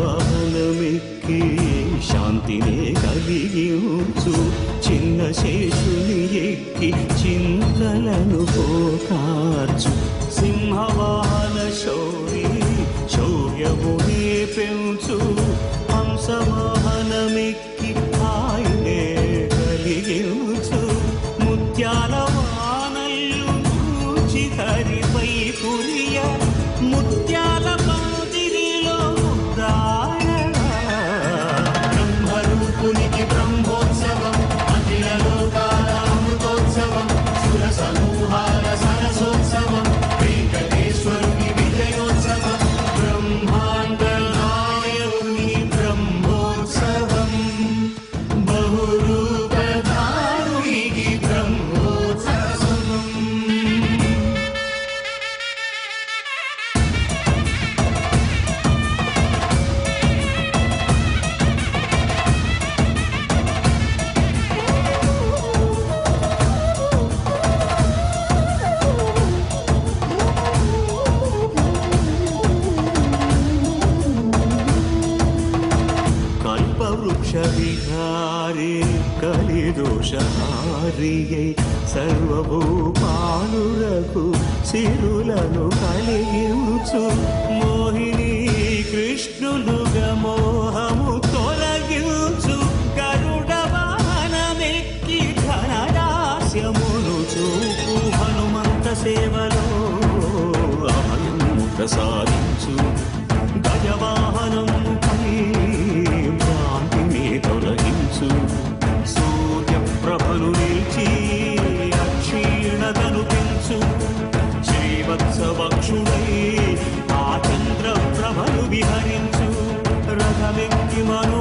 శేషవాహనమెక్కి శాంతినే కలిగించు చిన్న శేషుని ఎక్కి చింతలను పోకార్చు సింహవాహన శౌరి శౌర్యమునే పెంచు హంసవాహనమెక్కి ఆయనే కలిగించు ముత్యాల వానల్లు చూచి హరిపై పురియ ముత్యాల బ్రహ్మరూపునికి బ్రహ్మోత్సవం అఖిల లోకాల అమృతోత్సవం సుర సమూహాల సరసోత్సవం వెంకటేశ్వరుని విజయోత్సవం బ్రహ్మాండ నాయకుని బ్రహ్మోత్సవం బహురూపధారునికి బ్రహ్మోత్సవం. వృక్షవిహారే కలిదోషహారియై సర్వభూపాలురకు సిరులను కలిగించు మోహిని కృష్ణులుగా మోహము తొలగించు గరుడ వాహనమెక్కి ఘనదాస్యమును చూపు హనుమంత సేవలో అభయము ప్రసాదించు గజవాహనముపై తొలగించు సూర్యప్రభను నిలిచి అక్షీణతను పెంచు శ్రీవత్సవక్షుడై ఆ చంద్రప్రభను విహరించు రథమెక్కి మనో